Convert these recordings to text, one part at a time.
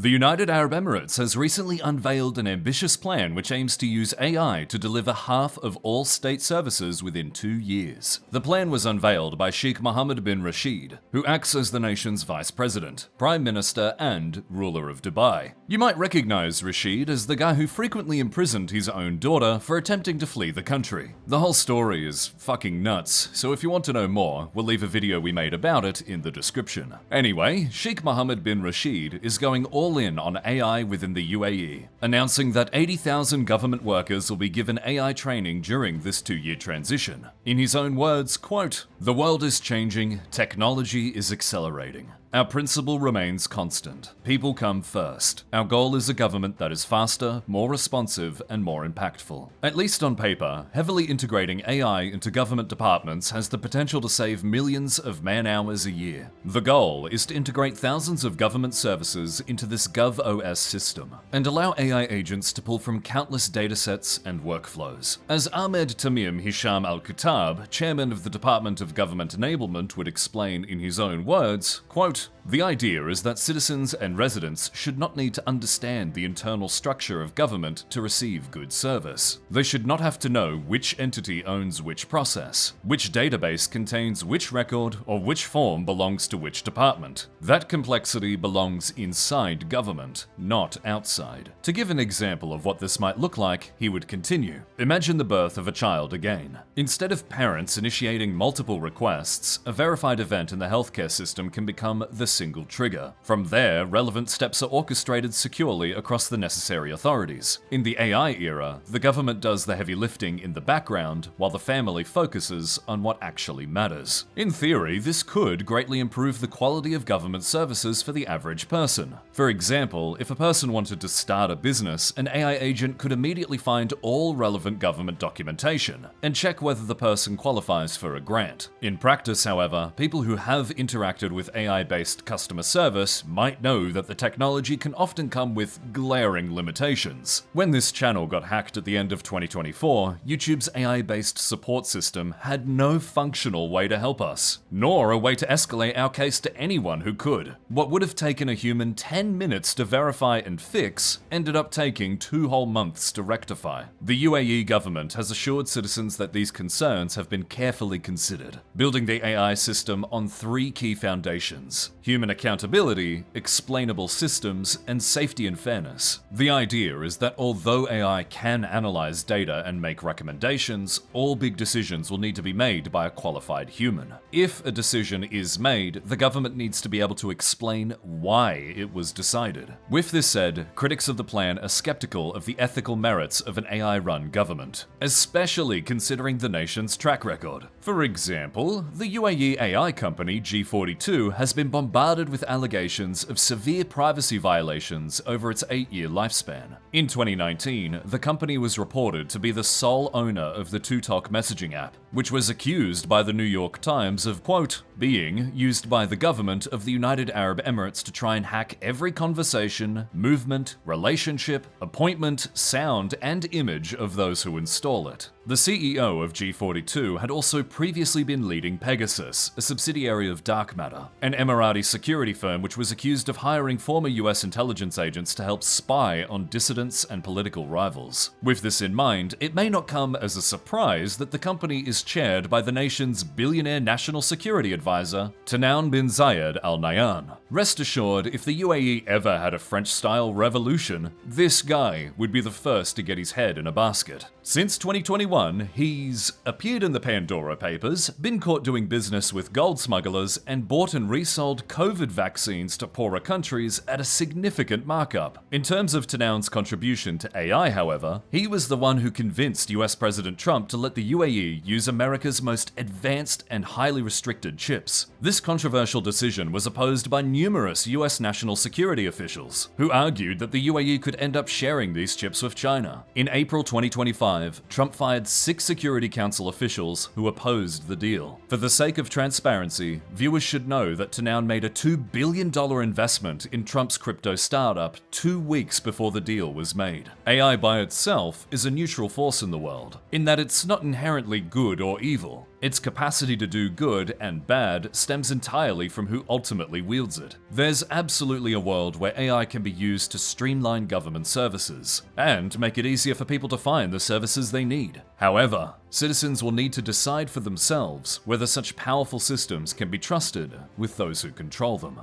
The United Arab Emirates has recently unveiled an ambitious plan which aims to use AI to deliver half of all state services within 2 years. The plan was unveiled by Sheikh Mohammed bin Rashid, who acts as the nation's vice president, prime minister, and ruler of Dubai. You might recognize Rashid as the guy who frequently imprisoned his own daughter for attempting to flee the country. The whole story is fucking nuts, so if you want to know more, we'll leave a video we made about it in the description. Anyway, Sheikh Mohammed bin Rashid is going all in on AI within the UAE, announcing that 80,000 government workers will be given AI training during this 2-year transition. In his own words, quote, "The world is changing, technology is accelerating. Our principle remains constant. People come first. Our goal is a government that is faster, more responsive, and more impactful. At least on paper, heavily integrating AI into government departments has the potential to save millions of man-hours a year. The goal is to integrate thousands of government services into this GovOS system and allow AI agents to pull from countless datasets and workflows." As Ahmed Tamim Hisham Al-Kutab, chairman of the Department of Government Enablement, would explain in his own words, quote, "The idea is that citizens and residents should not need to understand the internal structure of government to receive good service. They should not have to know which entity owns which process, which database contains which record, or which form belongs to which department. That complexity belongs inside government, not outside." To give an example of what this might look like, he would continue. Imagine the birth of a child again. Instead of parents initiating multiple requests, a verified event in the healthcare system can become the single trigger. From there, relevant steps are orchestrated securely across the necessary authorities. In the AI era, the government does the heavy lifting in the background, while the family focuses on what actually matters. In theory, this could greatly improve the quality of government services for the average person. For example, if a person wanted to start a business, an AI agent could immediately find all relevant government documentation and check whether the person qualifies for a grant. In practice, however, people who have interacted with AI-based customer service might know that the technology can often come with glaring limitations. When this channel got hacked at the end of 2024, YouTube's AI-based support system had no functional way to help us, nor a way to escalate our case to anyone who could. What would have taken a human 10 minutes to verify and fix ended up taking 2 whole months to rectify. The UAE government has assured citizens that these concerns have been carefully considered, building the AI system on 3 key foundations: human accountability, explainable systems, and safety and fairness. The idea is that although AI can analyze data and make recommendations, all big decisions will need to be made by a qualified human. If a decision is made, the government needs to be able to explain why it was decided. With this said, critics of the plan are skeptical of the ethical merits of an AI-run government, especially considering the nation's track record. For example, the UAE AI company G42 has been bombarded with allegations of severe privacy violations over its 8-year lifespan. In 2019, the company was reported to be the sole owner of the TikTok messaging app, which was accused by the New York Times of, quote, "being used by the government of the United Arab Emirates to try and hack every conversation, movement, relationship, appointment, sound, and image of those who install it." The CEO of G42 had also previously been leading Pegasus, a subsidiary of Dark Matter, an Emirati security firm which was accused of hiring former US intelligence agents to help spy on dissidents and political rivals. With this in mind, it may not come as a surprise that the company is chaired by the nation's billionaire national security advisor, Tanoun bin Zayed Al Nahyan. Rest assured, if the UAE ever had a French-style revolution, this guy would be the first to get his head in a basket. Since 2021, he's appeared in the Pandora Papers, been caught doing business with gold smugglers, and bought and resold COVID vaccines to poorer countries at a significant markup. In terms of Tanoun's contribution to AI, however, he was the one who convinced US President Trump to let the UAE use America's most advanced and highly restricted chips. This controversial decision was opposed by numerous US national security officials, who argued that the UAE could end up sharing these chips with China. In April 2025, Trump fired 6 Security Council officials who opposed the deal. For the sake of transparency, viewers should know that Tanoun made a $2 billion investment in Trump's crypto startup 2 weeks before the deal was made. AI by itself is a neutral force in the world, in that it's not inherently good or evil. Its capacity to do good and bad stems entirely from who ultimately wields it. There's absolutely a world where AI can be used to streamline government services and make it easier for people to find the services they need. However, citizens will need to decide for themselves whether such powerful systems can be trusted with those who control them.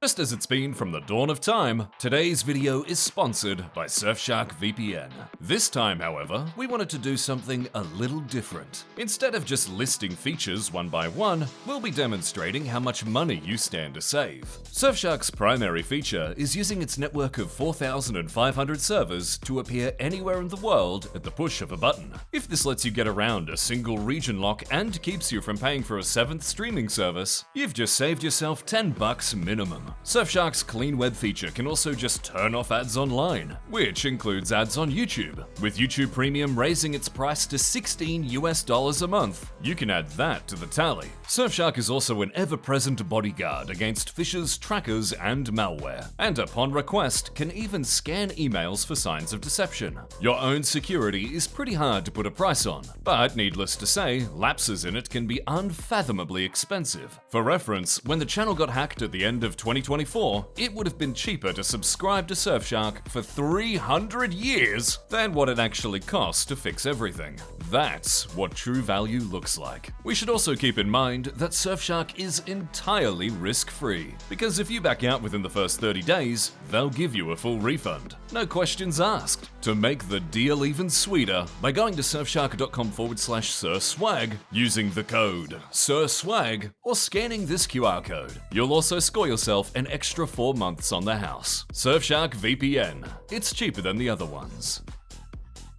Just as it's been from the dawn of time, today's video is sponsored by Surfshark VPN. This time, however, we wanted to do something a little different. Instead of just listing features one by one, we'll be demonstrating how much money you stand to save. Surfshark's primary feature is using its network of 4,500 servers to appear anywhere in the world at the push of a button. If this lets you get around a single region lock and keeps you from paying for a 7th streaming service, you've just saved yourself $10 minimum. Surfshark's clean web feature can also just turn off ads online, which includes ads on YouTube, with YouTube Premium raising its price to $16 a month. You can add that to the tally. Surfshark is also an ever-present bodyguard against phishers, trackers, and malware, and upon request can even scan emails for signs of deception. Your own security is pretty hard to put a price on, but needless to say, lapses in it can be unfathomably expensive. For reference, when the channel got hacked at the end of 2024, it would have been cheaper to subscribe to Surfshark for 300 years than what it actually costs to fix everything. That's what true value looks like. We should also keep in mind that Surfshark is entirely risk-free, because if you back out within the first 30 days, they'll give you a full refund. No questions asked. To make the deal even sweeter, by going to surfshark.com/surswag, using the code SURSWAG, or scanning this QR code. You'll also score yourself an extra 4 months on the house. Surfshark VPN. It's cheaper than the other ones.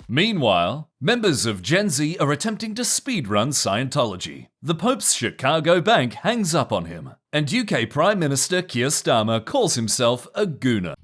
Meanwhile, members of Gen Z are attempting to speedrun Scientology. The Pope's Chicago bank hangs up on him, and UK Prime Minister Keir Starmer calls himself a gooner.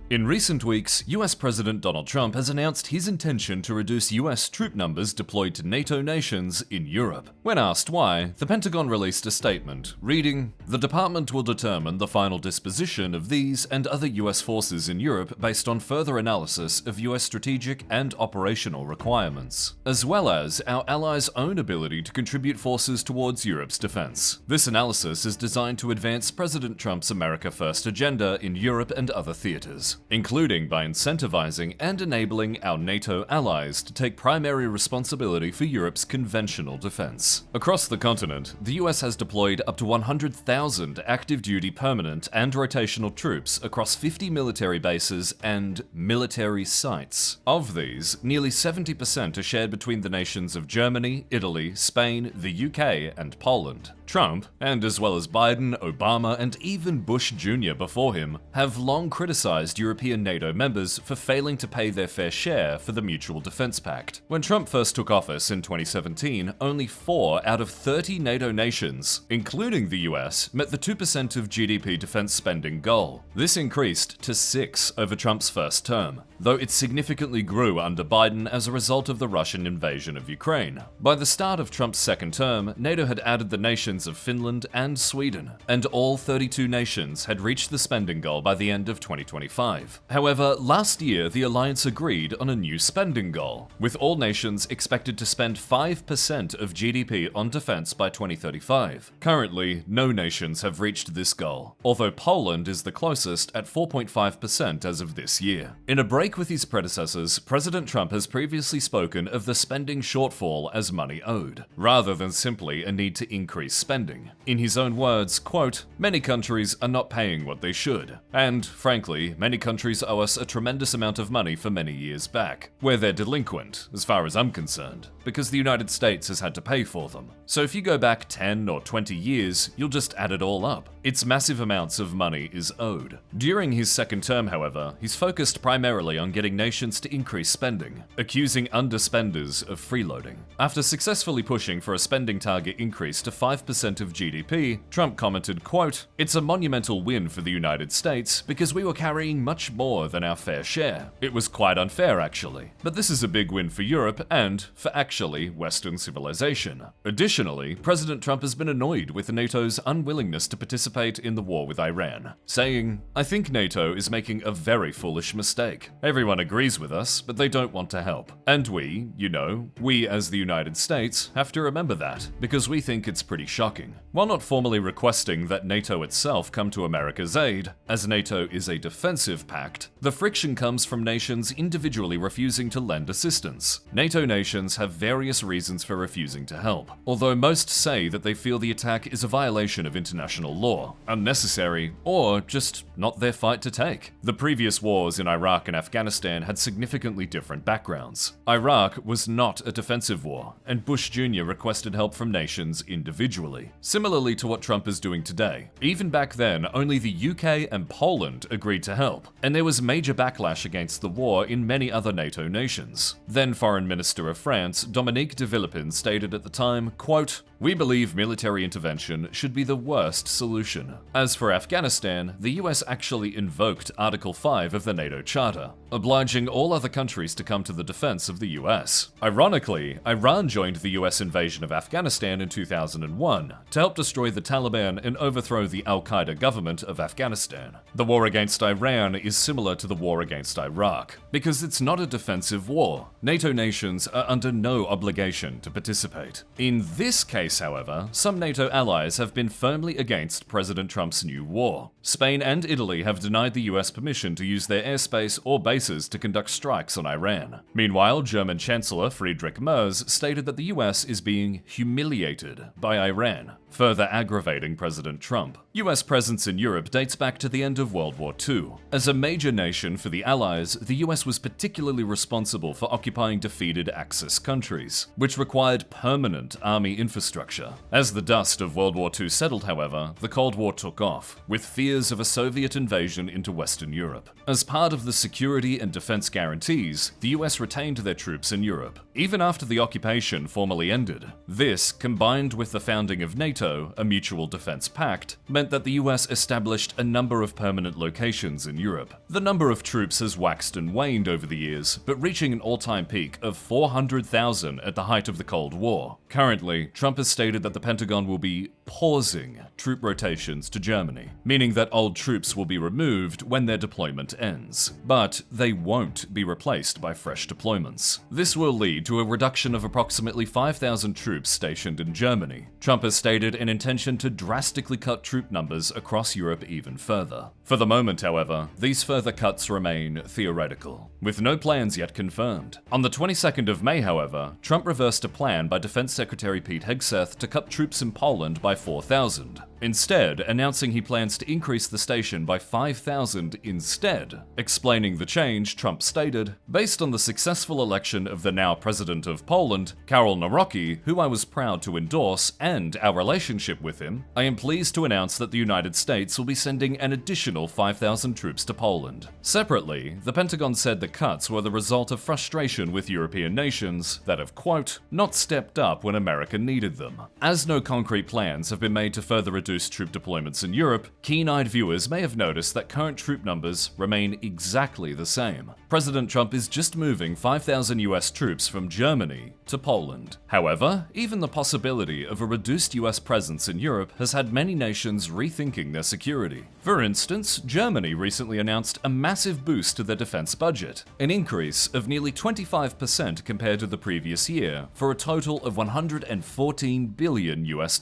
In recent weeks, US President Donald Trump has announced his intention to reduce US troop numbers deployed to NATO nations in Europe. When asked why, the Pentagon released a statement, reading, "The department will determine the final disposition of these and other US forces in Europe based on further analysis of US strategic and operational requirements, as well as our allies' own ability to contribute forces towards Europe's defense. This analysis is designed to advance President Trump's America First agenda in Europe and other theaters, including by incentivizing and enabling our NATO allies to take primary responsibility for Europe's conventional defense." Across the continent, the US has deployed up to 100,000 active-duty permanent and rotational troops across 50 military bases and military sites. Of these, nearly 70% are shared between the nations of Germany, Italy, Spain, the UK, and Poland. Trump, and as well as Biden, Obama, and even Bush Jr. before him, have long criticized European NATO members for failing to pay their fair share for the Mutual Defense Pact. When Trump first took office in 2017, only 4 out of 30 NATO nations, including the US, met the 2% of GDP defense spending goal. This increased to 6 over Trump's first term, though it significantly grew under Biden as a result of the Russian invasion of Ukraine. By the start of Trump's second term, NATO had added the nations of Finland and Sweden, and all 32 nations had reached the spending goal by the end of 2025. However, last year the alliance agreed on a new spending goal, with all nations expected to spend 5% of GDP on defense by 2035. Currently, no nations have reached this goal, although Poland is the closest at 4.5% as of this year. In a break with his predecessors, President Trump has previously spoken of the spending shortfall as money owed, rather than simply a need to increase spending. In his own words, quote, "Many countries are not paying what they should, and, frankly, many countries owe us a tremendous amount of money for many years back, where they're delinquent, as far as I'm concerned, because the United States has had to pay for them. So if you go back 10 or 20 years, you'll just add it all up. It's massive amounts of money is owed." During his second term, however, he's focused primarily on getting nations to increase spending, accusing underspenders of freeloading. After successfully pushing for a spending target increase to 5% of GDP, Trump commented, quote, "It's a monumental win for the United States because we were carrying much more than our fair share. It was quite unfair, actually. But this is a big win for Europe and for actually actually Western civilization. Additionally, President Trump has been annoyed with NATO's unwillingness to participate in the war with Iran, saying, "I think NATO is making a very foolish mistake. Everyone agrees with us, but they don't want to help. And we as the United States, have to remember that, because we think it's pretty shocking." While not formally requesting that NATO itself come to America's aid, as NATO is a defensive pact, the friction comes from nations individually refusing to lend assistance. NATO nations have various reasons for refusing to help, although most say that they feel the attack is a violation of international law, unnecessary, or just not their fight to take. The previous wars in Iraq and Afghanistan had significantly different backgrounds. Iraq was not a defensive war, and Bush Jr. requested help from nations individually, similarly to what Trump is doing today. Even back then, only the UK and Poland agreed to help, and there was major backlash against the war in many other NATO nations. Then Foreign Minister of France, Dominique de Villepin, stated at the time, quote, "We believe military intervention should be the worst solution." As for Afghanistan, the US actually invoked Article 5 of the NATO Charter, obliging all other countries to come to the defense of the US. Ironically, Iran joined the US invasion of Afghanistan in 2001 to help destroy the Taliban and overthrow the al-Qaeda government of Afghanistan. The war against Iran is similar to the war against Iraq, because it's not a defensive war. NATO nations are under no obligation to participate. In this case, however, some NATO allies have been firmly against President Trump's new war. Spain and Italy have denied the US permission to use their airspace or bases to conduct strikes on Iran. Meanwhile, German Chancellor Friedrich Merz stated that the US is being humiliated by Iran, further aggravating President Trump. US presence in Europe dates back to the end of World War II. As a major nation for the Allies, the US was particularly responsible for occupying defeated Axis countries, which required permanent army infrastructure. As the dust of World War II settled, however, the Cold War took off, with fears of a Soviet invasion into Western Europe. As part of the security and defense guarantees, the US retained their troops in Europe, even after the occupation formally ended. This, combined with the founding of NATO, a mutual defense pact, meant that the US established a number of permanent locations in Europe. The number of troops has waxed and waned over the years, but reaching an all-time peak of 400,000 at the height of the Cold War. Currently, Trump has stated that the Pentagon will be pausing troop rotations to Germany, meaning that old troops will be removed when their deployment ends, but they won't be replaced by fresh deployments. This will lead to a reduction of approximately 5,000 troops stationed in Germany. Trump has stated an intention to drastically cut troop numbers across Europe even further. For the moment, however, these further cuts remain theoretical, with no plans yet confirmed. On the 22nd of May, however, Trump reversed a plan by Defense Secretary Pete Hegseth to cut troops in Poland by 4,000. Instead, announcing he plans to increase the station by 5,000 instead. Explaining the change, Trump stated, "Based on the successful election of the now president of Poland, Karol Nawrocki, who I was proud to endorse, and our relationship with him, I am pleased to announce that the United States will be sending an additional 5,000 troops to Poland." Separately, the Pentagon said the cuts were the result of frustration with European nations that have, quote, "not stepped up when America needed them." As no concrete plans have been made to further reduce troop deployments in Europe, keen-eyed viewers may have noticed that current troop numbers remain exactly the same. President Trump is just moving 5,000 US troops from Germany to Poland. However, even the possibility of a reduced US presence in Europe has had many nations rethinking their security. For instance, Germany recently announced a massive boost to their defense budget, an increase of nearly 25% compared to the previous year, for a total of $114 billion US.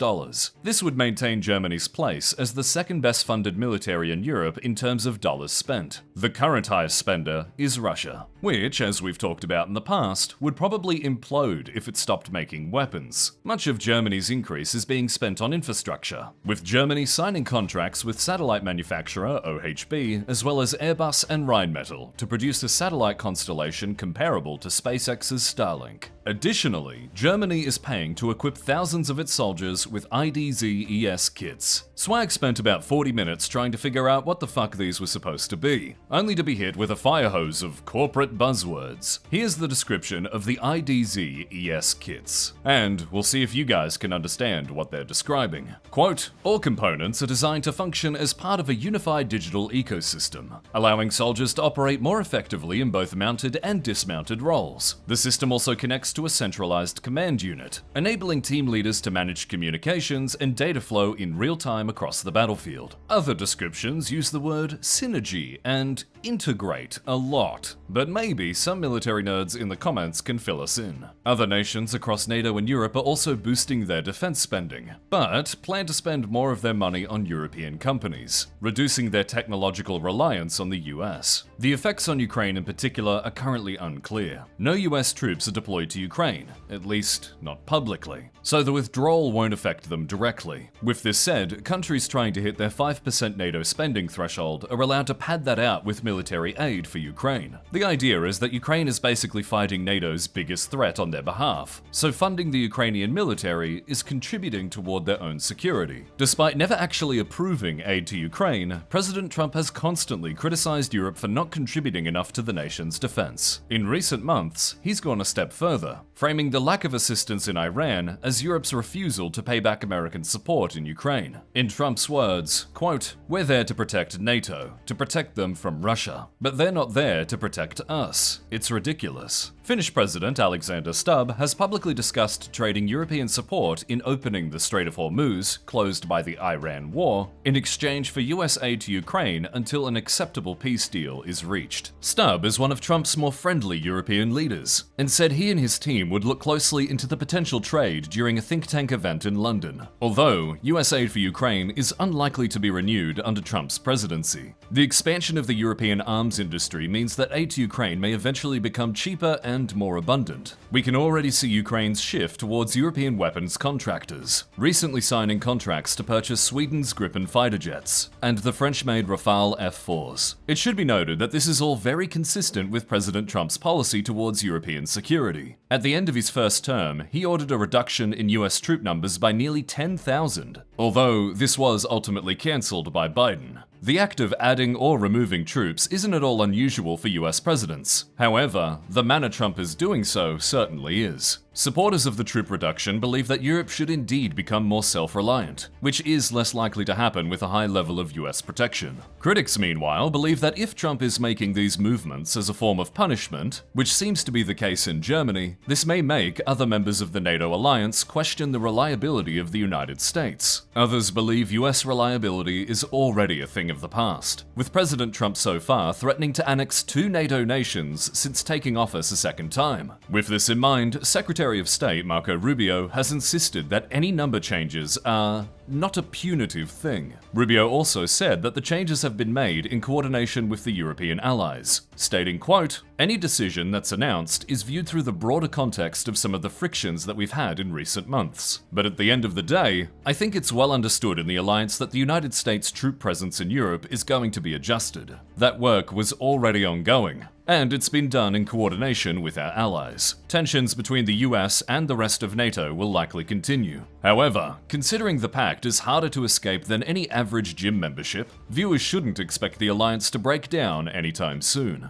This would maintain Germany's place as the second best funded military in Europe in terms of dollars spent. The current highest spender is Russia, which, as we've talked about in the past, would probably implode if it stopped making weapons. Much of Germany's increase is being spent on infrastructure, with Germany signing contracts with satellite manufacturer OHB, as well as Airbus and Rheinmetall, to produce a satellite constellation comparable to SpaceX's Starlink. Additionally, Germany is paying to equip thousands of its soldiers with IDZ-ES kits. Swag spent about 40 minutes trying to figure out what the fuck these were supposed to be, only to be hit with a fire hose of corporate favorite buzzwords. Here's the description of the IDZ ES kits, and we'll see if you guys can understand what they're describing. Quote, all components are designed to function as part of a unified digital ecosystem, allowing soldiers to operate more effectively in both mounted and dismounted roles. The system also connects to a centralized command unit, enabling team leaders to manage communications and data flow in real time across the battlefield. Other descriptions use the word synergy and integrate a lot, but maybe some military nerds in the comments can fill us in. Other nations across NATO and Europe are also boosting their defense spending, but plan to spend more of their money on European companies, reducing their technological reliance on the US. The effects on Ukraine in particular are currently unclear. No US troops are deployed to Ukraine, at least not publicly, so the withdrawal won't affect them directly. With this said, countries trying to hit their 5% NATO spending threshold are allowed to pad that out with military aid for Ukraine. The idea is that Ukraine is basically fighting NATO's biggest threat on their behalf, so funding the Ukrainian military is contributing toward their own security. Despite never actually approving aid to Ukraine, President Trump has constantly criticized Europe for not contributing enough to the nation's defense. In recent months, he's gone a step further, framing the lack of assistance in Iran as Europe's refusal to pay back American support in Ukraine. In Trump's words, quote, we're there to protect NATO, to protect them from Russia, but they're not there to protect us. It's ridiculous. Finnish President Alexander Stubb has publicly discussed trading European support in opening the Strait of Hormuz, closed by the Iran war, in exchange for US aid to Ukraine until an acceptable peace deal is reached. Stubb is one of Trump's more friendly European leaders, and said he and his team would look closely into the potential trade during a think tank event in London. Although US aid for Ukraine is unlikely to be renewed under Trump's presidency, the expansion of the European arms industry means that aid to Ukraine may eventually become cheaper and more abundant. We can already see Ukraine's shift towards European weapons contractors, recently signing contracts to purchase Sweden's Gripen fighter jets and the French-made Rafale F-4s. It should be noted that this is all very consistent with President Trump's policy towards European security. At the end of his first term, he ordered a reduction in US troop numbers by nearly 10,000, although this was ultimately cancelled by Biden. The act of adding or removing troops isn't at all unusual for US presidents. However, the manner Trump is doing so certainly is. Supporters of the troop reduction believe that Europe should indeed become more self-reliant, which is less likely to happen with a high level of US protection. Critics, meanwhile, believe that if Trump is making these movements as a form of punishment, which seems to be the case in Germany, this may make other members of the NATO alliance question the reliability of the United States. Others believe US reliability is already a thing of the past, with President Trump so far threatening to annex 2 NATO nations since taking office a second time. With this in mind, Secretary of State Marco Rubio has insisted that any number changes are not a punitive thing. Rubio also said that the changes have been made in coordination with the European allies, stating, quote, any decision that's announced is viewed through the broader context of some of the frictions that we've had in recent months. But at the end of the day, I think it's well understood in the alliance that the United States' troop presence in Europe is going to be adjusted. That work was already ongoing, and it's been done in coordination with our allies. Tensions between the US and the rest of NATO will likely continue. However, considering the pact is harder to escape than any average gym membership, viewers shouldn't expect the alliance to break down anytime soon.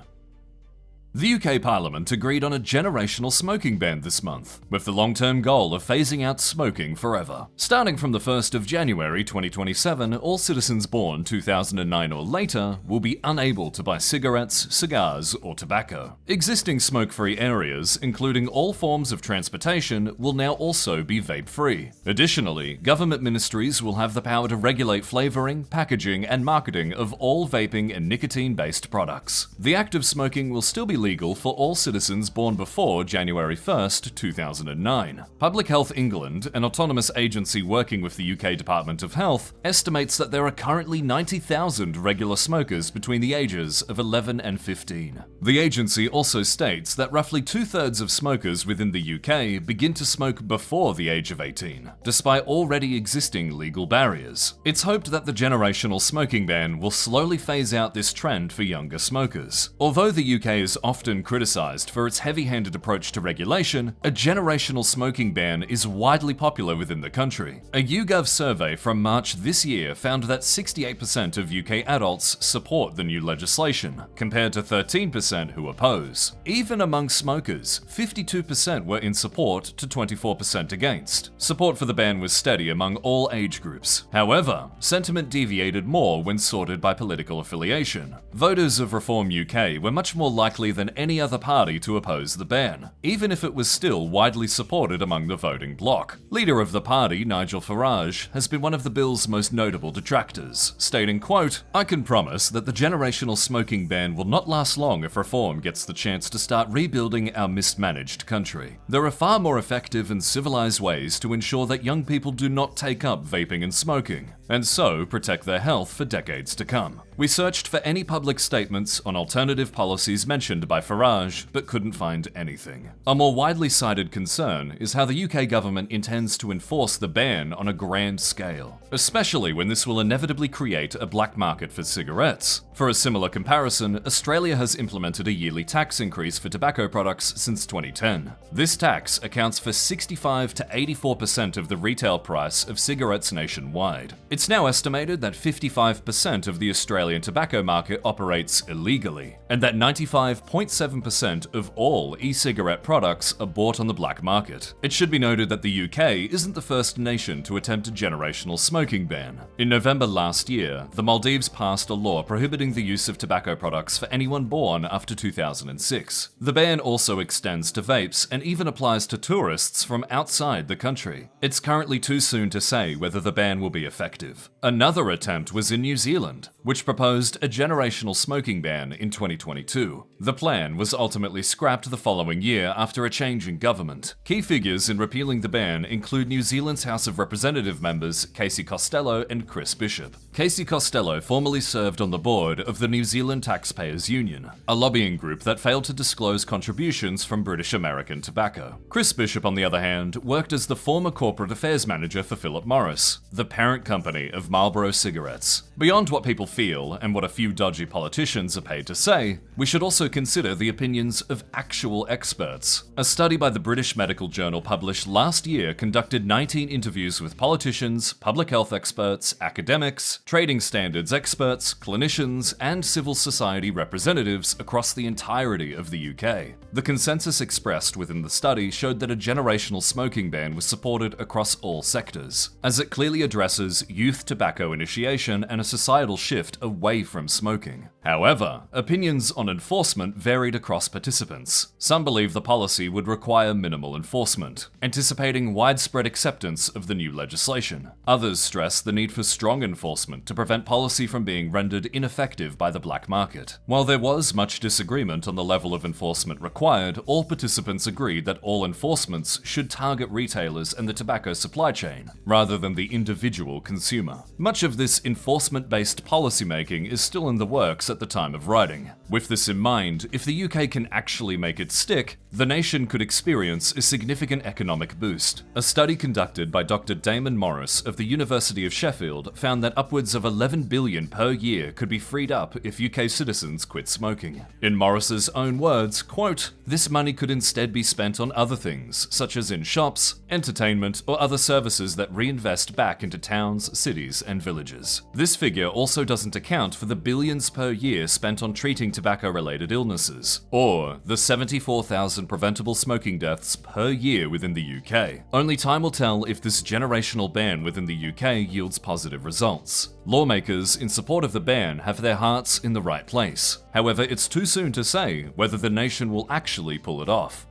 The UK Parliament agreed on a generational smoking ban this month, with the long-term goal of phasing out smoking forever. Starting from the 1st of January 2027, all citizens born 2009 or later will be unable to buy cigarettes, cigars, or tobacco. Existing smoke-free areas, including all forms of transportation, will now also be vape-free. Additionally, government ministries will have the power to regulate flavoring, packaging, and marketing of all vaping and nicotine-based products. The act of smoking will still be legal for all citizens born before January 1st, 2009. Public Health England, an autonomous agency working with the UK Department of Health, estimates that there are currently 90,000 regular smokers between the ages of 11 and 15. The agency also states that roughly 2/3 of smokers within the UK begin to smoke before the age of 18, despite already existing legal barriers. It's hoped that the generational smoking ban will slowly phase out this trend for younger smokers. Although the UK is often criticized for its heavy-handed approach to regulation, a generational smoking ban is widely popular within the country. A YouGov survey from March this year found that 68% of UK adults support the new legislation, compared to 13% who oppose. Even among smokers, 52% were in support to 24% against. Support for the ban was steady among all age groups. However, sentiment deviated more when sorted by political affiliation. Voters of Reform UK were much more likely than any other party to oppose the ban, even if it was still widely supported among the voting bloc. Leader of the party, Nigel Farage, has been one of the bill's most notable detractors, stating, quote, "I can promise that the generational smoking ban will not last long if Reform gets the chance to start rebuilding our mismanaged country. There are far more effective and civilized ways to ensure that young people do not take up vaping and smoking, and so protect their health for decades to come." We searched for any public statements on alternative policies mentioned by Farage, but couldn't find anything. A more widely cited concern is how the UK government intends to enforce the ban on a grand scale, especially when this will inevitably create a black market for cigarettes. For a similar comparison, Australia has implemented a yearly tax increase for tobacco products since 2010. This tax accounts for 65 to 84% of the retail price of cigarettes nationwide. It's now estimated that 55% of the Australian tobacco market operates illegally, and that 95.7% of all e-cigarette products are bought on the black market. It should be noted that the UK isn't the first nation to attempt a generational smoking ban. In November last year, the Maldives passed a law prohibiting the use of tobacco products for anyone born after 2006. The ban also extends to vapes and even applies to tourists from outside the country. It's currently too soon to say whether the ban will be effective. Another attempt was in New Zealand, which proposed a generational smoking ban in 2022. The plan was ultimately scrapped the following year after a change in government. Key figures in repealing the ban include New Zealand's House of Representative members Casey Costello and Chris Bishop. Casey Costello formerly served on the board of the New Zealand Taxpayers Union, a lobbying group that failed to disclose contributions from British American Tobacco. Chris Bishop, on the other hand, worked as the former corporate affairs manager for Philip Morris, the parent company of Marlboro cigarettes. Beyond what people feel and what a few dodgy politicians are paid to say, we should also consider the opinions of actual experts. A study by the British Medical Journal published last year conducted 19 interviews with politicians, public health experts, academics, trading standards experts, clinicians, and civil society representatives across the entirety of the UK. The consensus expressed within the study showed that a generational smoking ban was supported across all sectors, as it clearly addresses youth tobacco initiation and a societal shift away from smoking. However, opinions on enforcement varied across participants. Some believe the policy would require minimal enforcement, anticipating widespread acceptance of the new legislation. Others stress the need for strong enforcement to prevent policy from being rendered ineffective by the black market. While there was much disagreement on the level of enforcement required, all participants agreed that all enforcements should target retailers and the tobacco supply chain, rather than the individual consumer. Much of this enforcement-based policymaking is still in the works at the time of writing. With this in mind, if the UK can actually make it stick, the nation could experience a significant economic boost. A study conducted by Dr. Damon Morris of the University of Sheffield found that upwards of $11 billion per year could be freed up if UK citizens quit smoking. In Morris's own words, quote, "This money could instead be spent on other things, such as in shops, entertainment, or other services that reinvest back into towns, cities, and villages." This figure also doesn't account for the billions per year spent on treating tobacco-related illnesses, or the 74,000 preventable smoking deaths per year within the UK. Only time will tell if this generational ban within the UK yields positive results. Lawmakers in support of the ban have their hearts in the right place. However, it's too soon to say whether the nation will actually pull it off.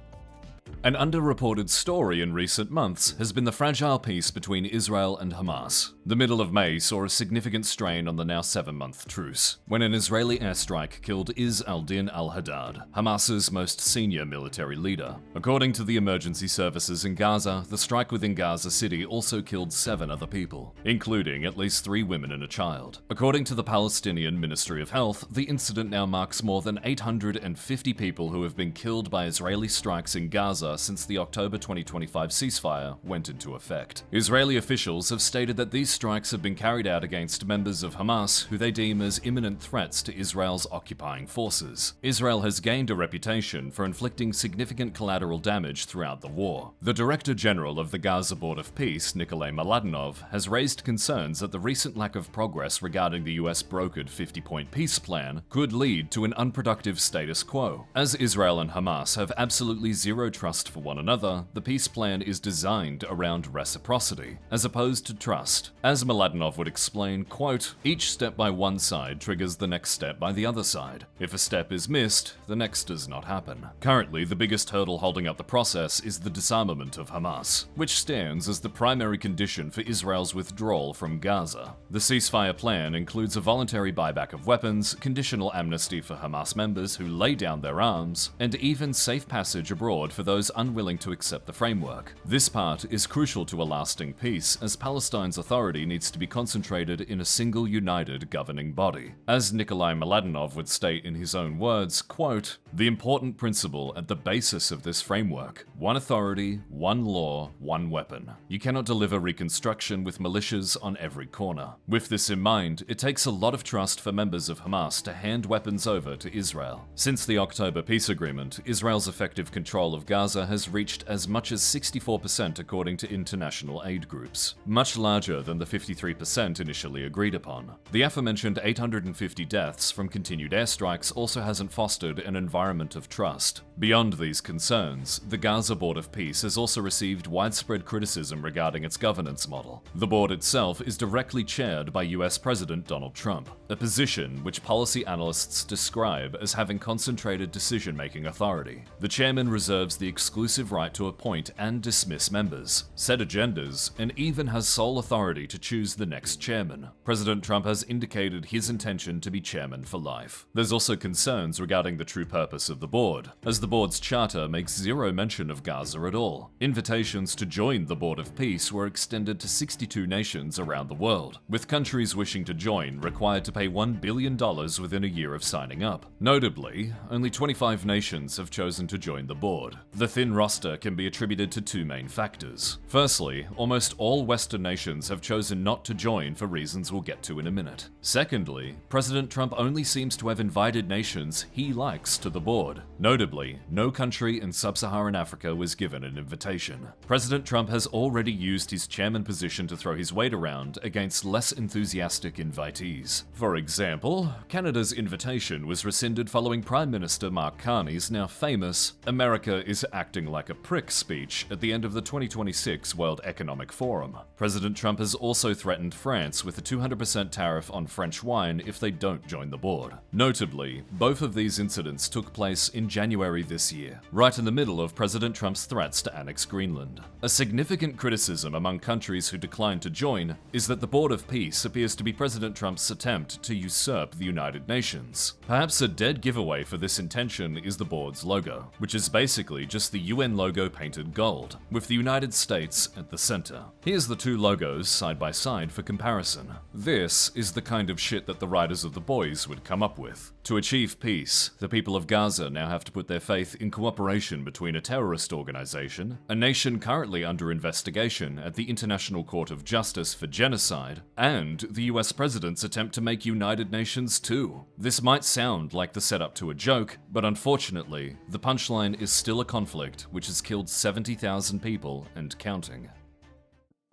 An underreported story in recent months has been the fragile peace between Israel and Hamas. The middle of May saw a significant strain on the now 7-month truce, when an Israeli airstrike killed Izz al-Din al-Haddad, Hamas's most senior military leader. According to the emergency services in Gaza, the strike within Gaza City also killed 7 other people, including at least 3 women and a child. According to the Palestinian Ministry of Health, the incident now marks more than 850 people who have been killed by Israeli strikes in Gaza Gaza since the October 2025 ceasefire went into effect. Israeli officials have stated that these strikes have been carried out against members of Hamas who they deem as imminent threats to Israel's occupying forces. Israel has gained a reputation for inflicting significant collateral damage throughout the war. The Director General of the Gaza Board of Peace, Nikolay Mladenov, has raised concerns that the recent lack of progress regarding the US brokered 50-point peace plan could lead to an unproductive status quo. As Israel and Hamas have absolutely zero trust for one another, the peace plan is designed around reciprocity, as opposed to trust. As Mladenov would explain, quote, "Each step by one side triggers the next step by the other side. If a step is missed, the next does not happen." Currently, the biggest hurdle holding up the process is the disarmament of Hamas, which stands as the primary condition for Israel's withdrawal from Gaza. The ceasefire plan includes a voluntary buyback of weapons, conditional amnesty for Hamas members who lay down their arms, and even safe passage abroad for those unwilling to accept the framework. This part is crucial to a lasting peace, as Palestine's authority needs to be concentrated in a single united governing body. As Nikolay Mladenov would state in his own words, quote, "The important principle at the basis of this framework: one authority, one law, one weapon. You cannot deliver reconstruction with militias on every corner." With this in mind, it takes a lot of trust for members of Hamas to hand weapons over to Israel. Since the October peace agreement, Israel's effective control of Gaza has reached as much as 64% according to international aid groups, much larger than the 53% initially agreed upon. The aforementioned 850 deaths from continued airstrikes also hasn't fostered an environment of trust. Beyond these concerns, the Gaza Board of Peace has also received widespread criticism regarding its governance model. The board itself is directly chaired by US President Donald Trump, a position which policy analysts describe as having concentrated decision-making authority. The chairman reserves the exclusive right to appoint and dismiss members, set agendas, and even has sole authority to choose the next chairman. President Trump has indicated his intention to be chairman for life. There's also concerns regarding the true purpose of the board, as the board's charter makes zero mention of Gaza at all. Invitations to join the Board of Peace were extended to 62 nations around the world, with countries wishing to join required to pay $1 billion within a year of signing up. Notably, only 25 nations have chosen to join the board. The thin roster can be attributed to two main factors. Firstly, almost all Western nations have chosen not to join for reasons we'll get to in a minute. Secondly, President Trump only seems to have invited nations he likes to the board. Notably, no country in sub-Saharan Africa was given an invitation. President Trump has already used his chairman position to throw his weight around against less enthusiastic invitees. For example, Canada's invitation was rescinded following Prime Minister Mark Carney's now famous "America is acting like a prick" speech at the end of the 2026 World Economic Forum. President Trump has also threatened France with a 200% tariff on French wine if they don't join the board. Notably, both of these incidents took place in January this year, right in the middle of President Trump's threats to annex Greenland. A significant criticism among countries who declined to join is that the Board of Peace appears to be President Trump's attempt to usurp the United Nations. Perhaps a dead giveaway for this intention is the board's logo, which is basically just the UN logo painted gold, with the United States at the center. Here's the two logos side by side for comparison. This is the kind of shit that the writers of The Boys would come up with. To achieve peace, the people of Gaza now have to put their faith in cooperation between a terrorist organization, a nation currently under investigation at the International Court of Justice for genocide, and the US president's attempt to make United Nations too. This might sound like the setup to a joke, but unfortunately, the punchline is still a conflict which has killed 70,000 people and counting.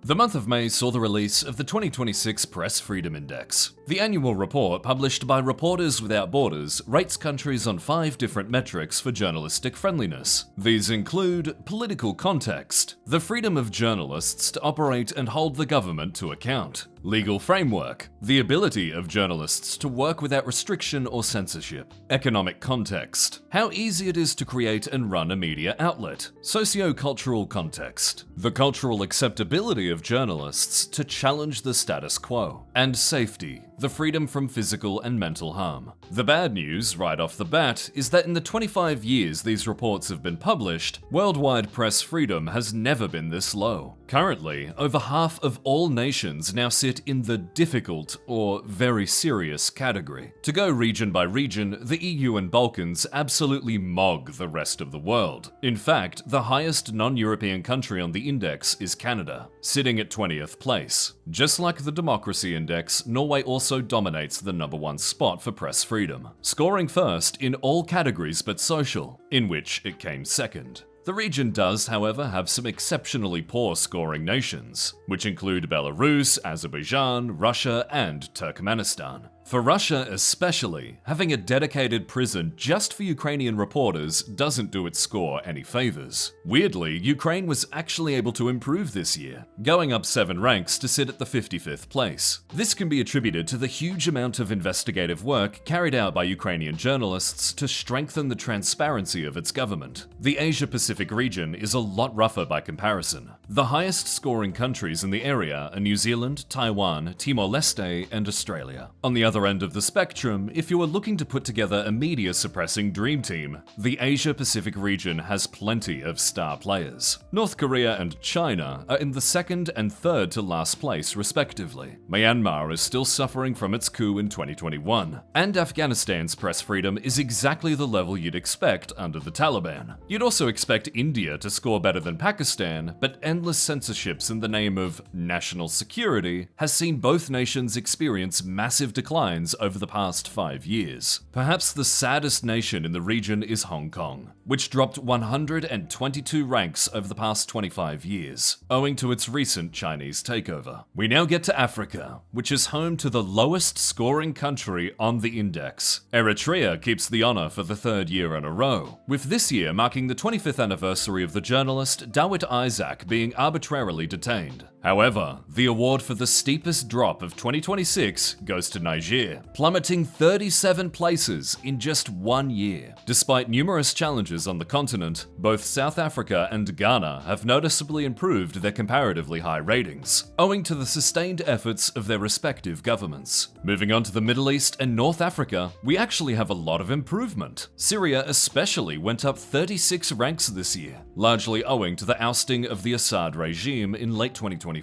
The month of May saw the release of the 2026 Press Freedom Index. The annual report, published by Reporters Without Borders, rates countries on 5 different metrics for journalistic friendliness. These include political context, the freedom of journalists to operate and hold the government to account, legal framework, the ability of journalists to work without restriction or censorship, economic context, how easy it is to create and run a media outlet, socio-cultural context, the cultural acceptability of journalists to challenge the status quo, and safety, the freedom from physical and mental harm. The bad news, right off the bat, is that in the 25 years these reports have been published, worldwide press freedom has never been this low. Currently, over half of all nations now sit it in the difficult or very serious category. To go region by region, the EU and Balkans absolutely mog the rest of the world. In fact, the highest non-European country on the index is Canada, sitting at 20th place. Just like the Democracy Index, Norway also dominates the #1 spot for press freedom, scoring first in all categories but social, in which it came second. The region does, however, have some exceptionally poor scoring nations, which include Belarus, Azerbaijan, Russia, and Turkmenistan. For Russia especially, having a dedicated prison just for Ukrainian reporters doesn't do its score any favors. Weirdly, Ukraine was actually able to improve this year, going up 7 ranks to sit at the 55th place. This can be attributed to the huge amount of investigative work carried out by Ukrainian journalists to strengthen the transparency of its government. The Asia-Pacific region is a lot rougher by comparison. The highest scoring countries in the area are New Zealand, Taiwan, Timor-Leste, and Australia. On the other end of the spectrum, if you are looking to put together a media-suppressing dream team, the Asia-Pacific region has plenty of star players. North Korea and China are in the second and third to last place, respectively. Myanmar is still suffering from its coup in 2021, and Afghanistan's press freedom is exactly the level you'd expect under the Taliban. You'd also expect India to score better than Pakistan, but endless censorships in the name of national security has seen both nations experience massive declines over the past 5 years. Perhaps the saddest nation in the region is Hong Kong, which dropped 122 ranks over the past 25 years, owing to its recent Chinese takeover. We now get to Africa, which is home to the lowest scoring country on the index. Eritrea keeps the honor for the 3rd year in a row, with this year marking the 25th anniversary of the journalist Dawit Isaak being arbitrarily detained. However, the award for the steepest drop of 2026 goes to Niger, plummeting 37 places in just 1 year. Despite numerous challenges on the continent, both South Africa and Ghana have noticeably improved their comparatively high ratings, owing to the sustained efforts of their respective governments. Moving on to the Middle East and North Africa, we actually have a lot of improvement. Syria especially went up 36 ranks this year, largely owing to the ousting of the Assad regime in late 2024.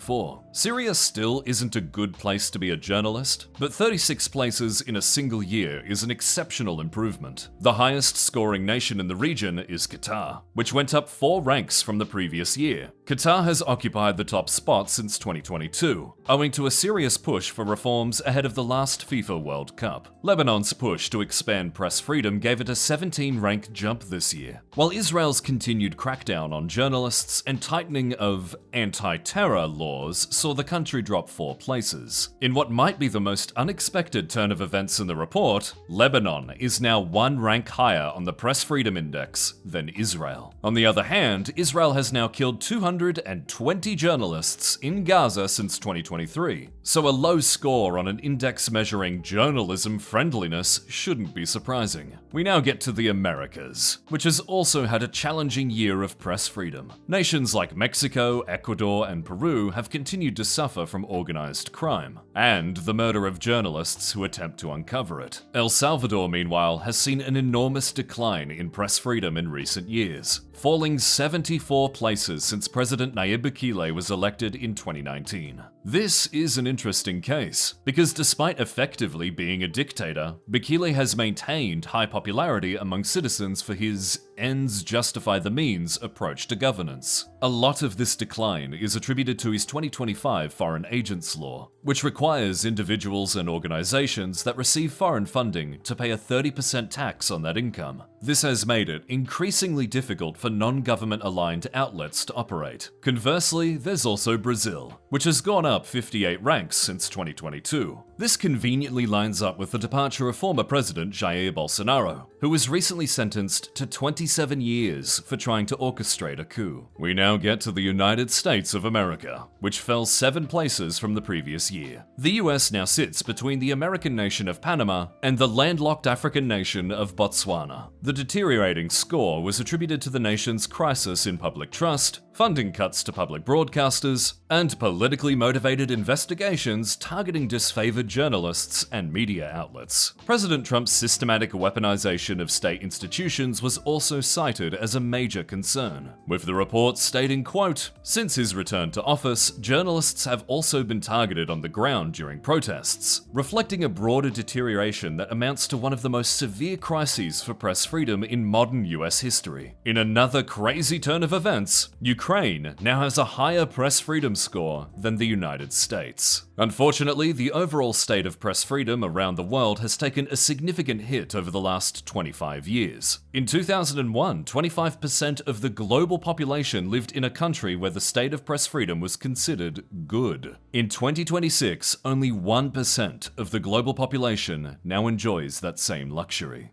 Syria still isn't a good place to be a journalist, but 36 places in a single year is an exceptional improvement. The highest scoring nation in the region is Qatar, which went up 4 ranks from the previous year. Qatar has occupied the top spot since 2022, owing to a serious push for reforms ahead of the last FIFA World Cup. Lebanon's push to expand press freedom gave it a 17-rank jump this year, while Israel's continued crackdown on journalists and tightening of anti-terror laws saw the country drop 4 places. In what might be the most unexpected turn of events in the report, Lebanon is now 1 rank higher on the Press Freedom Index than Israel. On the other hand, Israel has now killed 220 journalists in Gaza since 2023, so a low score on an index measuring journalism friendliness shouldn't be surprising. We now get to the Americas, which has also had a challenging year of press freedom. Nations like Mexico, Ecuador, and Peru have continued to suffer from organized crime, and the murder of journalists who attempt to uncover it. El Salvador, meanwhile, has seen an enormous decline in press freedom in recent years, falling 74 places since President Nayib Bukele was elected in 2019. This is an interesting case, because despite effectively being a dictator, Bukele has maintained high popularity among citizens for his ends justify the means approach to governance. A lot of this decline is attributed to his 2025 Foreign Agents Law, which requires individuals and organizations that receive foreign funding to pay a 30% tax on that income. This has made it increasingly difficult for non-government aligned outlets to operate. Conversely, there's also Brazil, which has gone up 58 ranks since 2022. This conveniently lines up with the departure of former President Jair Bolsonaro, who was recently sentenced to 27 years for trying to orchestrate a coup. We now get to the United States of America, which fell 7 places from the previous year. The US now sits between the American nation of Panama and the landlocked African nation of Botswana. The deteriorating score was attributed to the nation's crisis in public trust, funding cuts to public broadcasters, and politically motivated investigations targeting disfavored favored journalists and media outlets. President Trump's systematic weaponization of state institutions was also cited as a major concern, with the report stating, quote, "Since his return to office, journalists have also been targeted on the ground during protests, reflecting a broader deterioration that amounts to one of the most severe crises for press freedom in modern US history." In another crazy turn of events, Ukraine now has a higher press freedom score than the United States. Unfortunately, the overall state of press freedom around the world has taken a significant hit over the last 25 years. In 2001, 25% of the global population lived in a country where the state of press freedom was considered good. In 2026, only 1% of the global population now enjoys that same luxury.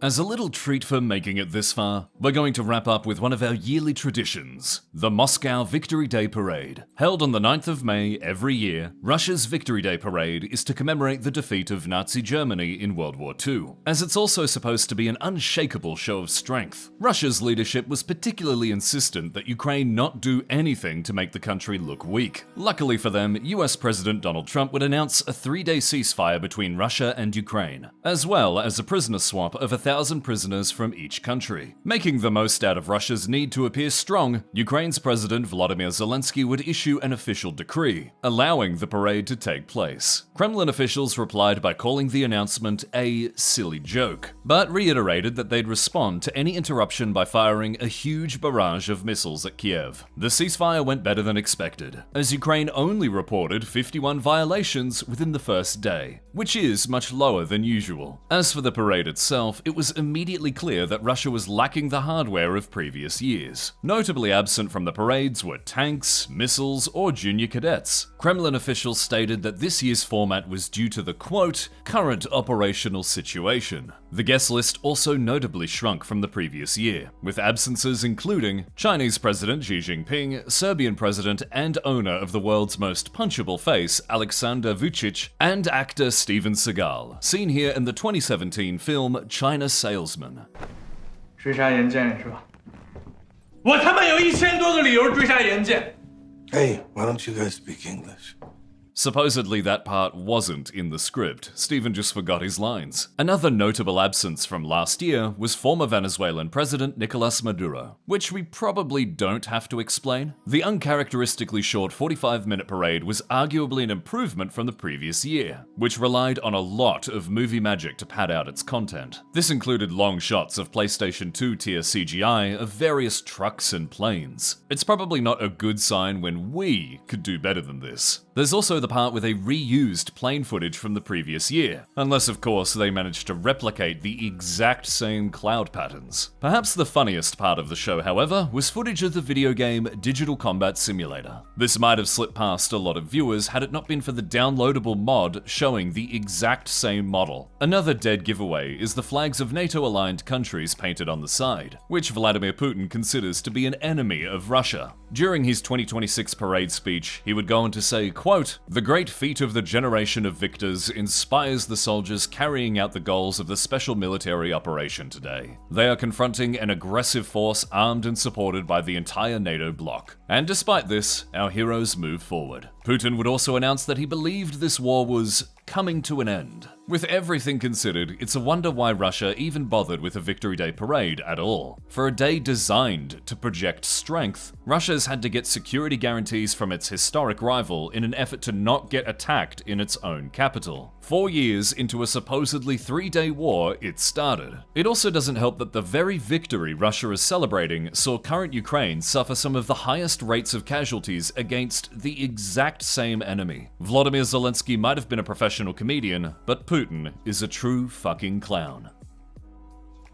As a little treat for making it this far, we're going to wrap up with one of our yearly traditions, the Moscow Victory Day Parade. Held on the 9th of May every year, Russia's Victory Day Parade is to commemorate the defeat of Nazi Germany in World War II, as it's also supposed to be an unshakable show of strength. Russia's leadership was particularly insistent that Ukraine not do anything to make the country look weak. Luckily for them, US President Donald Trump would announce a 3-day ceasefire between Russia and Ukraine, as well as a prisoner swap of 1,000 prisoners from each country. Making the most out of Russia's need to appear strong, Ukraine's President Volodymyr Zelensky would issue an official decree, allowing the parade to take place. Kremlin officials replied by calling the announcement a silly joke, but reiterated that they'd respond to any interruption by firing a huge barrage of missiles at Kiev. The ceasefire went better than expected, as Ukraine only reported 51 violations within the first day, which is much lower than usual. As for the parade itself, it was immediately clear that Russia was lacking the hardware of previous years. Notably absent from the parades were tanks, missiles, or junior cadets. Kremlin officials stated that this year's format was due to the, quote, "current operational situation." The guest list also notably shrunk from the previous year, with absences including Chinese President Xi Jinping, Serbian President and owner of the world's most punchable face, Alexander Vučić, and actor Steven Seagal, seen here in the 2017 film China Salesman. 追杀人剑是吧？我他妈有1000多个理由追杀人剑。 Hey, why don't you guys speak English? Supposedly that part wasn't in the script, Steven just forgot his lines. Another notable absence from last year was former Venezuelan President Nicolas Maduro, which we probably don't have to explain. The uncharacteristically short 45-minute parade was arguably an improvement from the previous year, which relied on a lot of movie magic to pad out its content. This included long shots of PlayStation 2 tier CGI of various trucks and planes. It's probably not a good sign when we could do better than this. There's also the part with a reused plane footage from the previous year, unless of course they managed to replicate the exact same cloud patterns. Perhaps the funniest part of the show, however, was footage of the video game Digital Combat Simulator. This might have slipped past a lot of viewers had it not been for the downloadable mod showing the exact same model. Another dead giveaway is the flags of NATO-aligned countries painted on the side, which Vladimir Putin considers to be an enemy of Russia. During his 2026 parade speech, he would go on to say, quote, "The great feat of the generation of victors inspires the soldiers carrying out the goals of the special military operation today. They are confronting an aggressive force armed and supported by the entire NATO bloc. And despite this, our heroes move forward." Putin would also announce that he believed this war was coming to an end. With everything considered, it's a wonder why Russia even bothered with a Victory Day parade at all. For a day designed to project strength, Russia's had to get security guarantees from its historic rival in an effort to not get attacked in its own capital. 4 years into a supposedly 3-day war, it started. It also doesn't help that the very victory Russia is celebrating saw current Ukraine suffer some of the highest rates of casualties against the exact same enemy. Volodymyr Zelensky might have been a professional comedian, but Putin is a true fucking clown.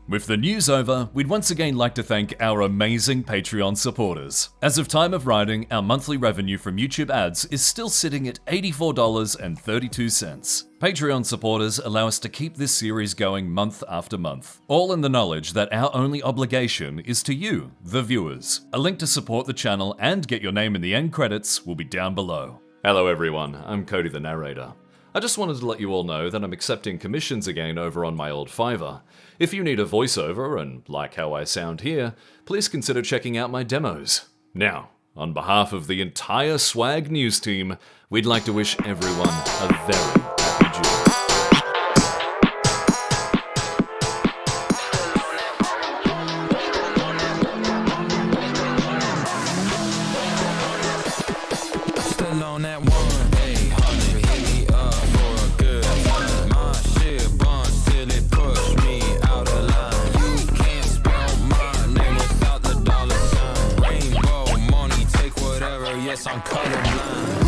With the news over, we'd once again like to thank our amazing Patreon supporters. As of time of writing, our monthly revenue from YouTube ads is still sitting at $84.32. Patreon supporters allow us to keep this series going month after month, all in the knowledge that our only obligation is to you, the viewers. A link to support the channel and get your name in the end credits will be down below. Hello everyone, I'm Cody the narrator. I just wanted to let you all know that I'm accepting commissions again over on my old Fiverr. If you need a voiceover and like how I sound here, please consider checking out my demos. Now, On behalf of the entire Swag News team, we'd like to wish everyone a very happy June. Still on that 1-800, hit me up for a good time. My shit buns till it push me out of line. You can't spell my name without the dollar sign. Rainbow money, take whatever, yes, I'm colorblind.